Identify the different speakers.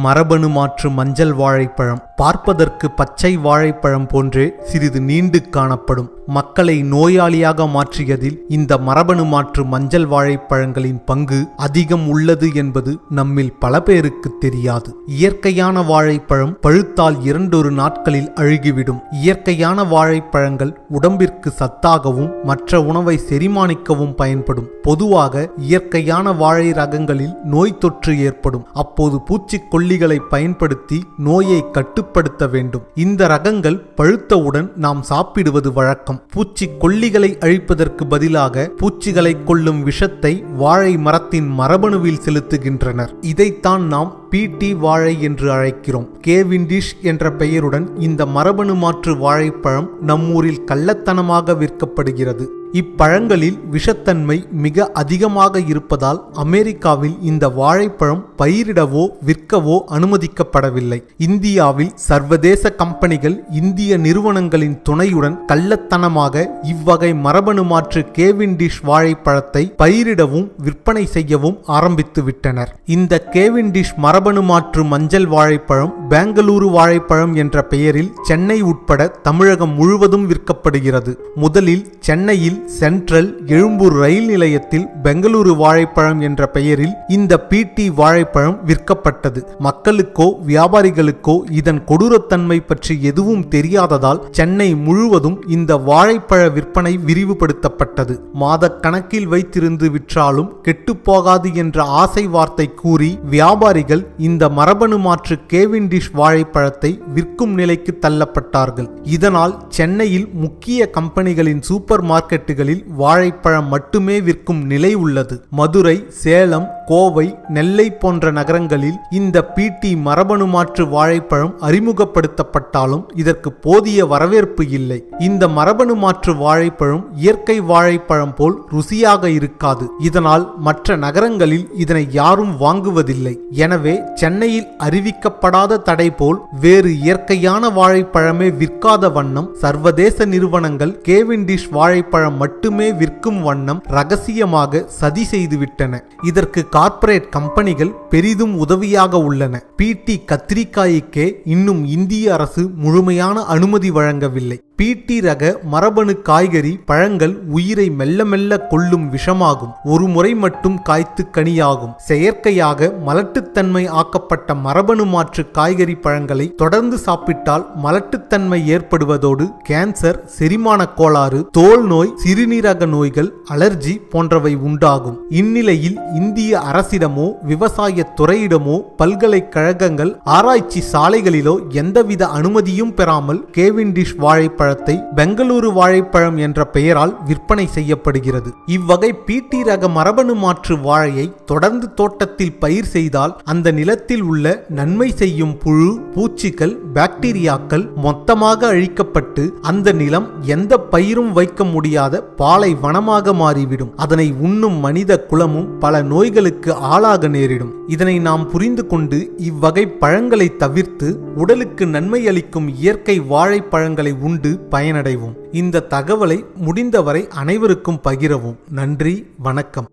Speaker 1: மரபணு மாற்று மஞ்சள் வாழைப்பழம் பார்ப்பதற்கு பச்சை வாழைப்பழம் போன்றே சிறிது நீண்டு காணப்படும். மக்களை நோயாளியாக மாற்றியதில் இந்த மரபணு மாற்று மஞ்சள் வாழைப்பழங்களின் பங்கு அதிகம் உள்ளது என்பது நம்மில் பல பேருக்கு தெரியாது. இயற்கையான வாழைப்பழம் பழுத்தால் 2 நாட்களில் அழுகிவிடும். இயற்கையான வாழைப்பழங்கள் உடம்பிற்கு சத்தாகவும் மற்ற உணவை செரிமானிக்கவும் பயன்படும். பொதுவாக இயற்கையான வாழை ரகங்களில் நோய் தொற்று ஏற்படும். அப்போது பூச்சிக்கொல்லிகளை பயன்படுத்தி நோயை கட்டுப்படுத்த வேண்டும். இந்த ரகங்கள் பழுத்தவுடன் நாம் சாப்பிடுவது வழக்கம். பூச்சிக்கொல்லிகளை அழிப்பதற்கு பதிலாக பூச்சிகளை கொல்லும் விஷத்தை வாழை மரத்தின் மரபணுவில் செலுத்துகின்றனர். இதைத்தான் நாம் PT வாழை என்று அழைக்கிறோம். கேவிண்டிஷ் என்ற பெயருடன் இந்த மரபணு மாற்று வாழைப்பழம் நம்மூரில் கள்ளத்தனமாக விற்கப்படுகிறது. இப்பழங்களில் விஷத்தன்மை மிக அதிகமாக இருப்பதால் அமெரிக்காவில் இந்த வாழைப்பழம் பயிரிடவோ விற்கவோ அனுமதிக்கப்படவில்லை. இந்தியாவில் சர்வதேச கம்பெனிகள் இந்திய நிறுவனங்களின் துணையுடன் கள்ளத்தனமாக இவ்வகை மரபணு மாற்று கேவிண்டிஷ் வாழைப்பழத்தை பயிரிடவும் விற்பனை செய்யவும் ஆரம்பித்து விட்டனர். இந்த கேவிண்டிஷ் மரபணு மாற்று மஞ்சள் வாழைப்பழம் பெங்களூரு வாழைப்பழம் என்ற பெயரில் சென்னை உட்பட தமிழகம் முழுவதும் விற்கப்படுகிறது. முதலில் சென்னையில் சென்ட்ரல் எழும்பூர் ரயில் நிலையத்தில் பெங்களூரு வாழைப்பழம் என்ற பெயரில் இந்த PT வாழைப்பழம் விற்கப்பட்டது. மக்களுக்கோ வியாபாரிகளுக்கோ இதன் கொடூரத்தன்மை பற்றி எதுவும் தெரியாததால் சென்னை முழுவதும் இந்த வாழைப்பழ விற்பனை விரிவுபடுத்தப்பட்டது. மாதக்கணக்கில் வைத்திருந்து விற்றாலும் கெட்டுப்போகாது என்ற ஆசை வார்த்தை கூறி வியாபாரிகள் இந்த மரபணு மாற்று கேவிண்டிஷ் வாழைப்பழத்தை விற்கும் நிலைக்கு தள்ளப்பட்டார்கள். இதனால் சென்னையில் முக்கிய கம்பெனிகளின் சூப்பர் மார்க்கெட்டுகளில் வாழைப்பழம் மட்டுமே விற்கும் நிலை உள்ளது. மதுரை, சேலம், கோவை, நெல்லை போன்ற நகரங்களில் இந்த PT மரபணு மாற்று வாழைப்பழம் அறிமுகப்படுத்தப்பட்டாலும் இதற்கு போதிய வரவேற்பு இல்லை. இந்த மரபணு மாற்று வாழைப்பழம் இயற்கை வாழைப்பழம் போல் ருசியாக இருக்காது. இதனால் மற்ற நகரங்களில் இதனை யாரும் வாங்குவதில்லை. எனவே சென்னையில் அறிவிக்கப்படாத தடை போல் வேறு இயற்கையான வாழைப்பழமே விற்காத வண்ணம் சர்வதேச நிறுவனங்கள் கேவிண்டிஷ் வாழைப்பழம் மட்டுமே விற்கும் வண்ணம் ரகசியமாக சதி செய்துவிட்டன. இதற்கு கார்ப்பரேட் கம்பெனிகள் பெரிதும் உதவியாக உள்ளன. PT கத்திரிக்காய்க்கே இன்னும் இந்திய அரசு முழுமையான அனுமதி வழங்கவில்லை. PT ரக மரபணு காய்கறி பழங்கள் உயிரை மெல்ல மெல்ல கொல்லும் விஷமாகும். ஒரு முறை மட்டும் காய்த்து கனியாகும். செயற்கையாக மலட்டுத்தன்மை ஆக்கப்பட்ட மரபணு மாற்று காய்கறி பழங்களை தொடர்ந்து சாப்பிட்டால் மலட்டுத்தன்மை ஏற்படுவதோடு கேன்சர், செரிமான கோளாறு, தோல் நோய், சிறுநீரக நோய்கள், அலர்ஜி போன்றவை உண்டாகும். இந்நிலையில் இந்திய அரசிடமோ விவசாய துறையிடமோ பல்கலைக்கழகங்கள் ஆராய்ச்சி சாலைகளிலோ எந்தவித அனுமதியும் பெறாமல் கேவிண்டிஷ் வாழைப்பழத்தை பெங்களூரு வாழைப்பழம் என்ற பெயரால் விற்பனை செய்யப்படுகிறது. இவ்வகை PT ரக மரபணு மாற்று வாழையை தொடர்ந்து தோட்டத்தில் பயிர் செய்தால் அந்த நிலத்தில் உள்ள நன்மை செய்யும் புழு, பூச்சிகள், பாக்டீரியாக்கள் மொத்தமாக அழிக்கப்பட்டு அந்த நிலம் எந்த பயிரும் வைக்க முடியாத பாலை வனமாக மாறிவிடும். அதனை உண்ணும் மனித குலமும் பல நோய்களுக்கு ஆளாக நேரிடும். இதனை நாம் புரிந்து கொண்டு இவ்வகை பழங்களை தவிர்த்து உடலுக்கு நன்மை அளிக்கும் இயற்கை வாழைப்பழங்களை உண்டு பயனடைவோம். இந்த தகவலை முடிந்தவரை அனைவருக்கும் பகிரவும். நன்றி, வணக்கம்.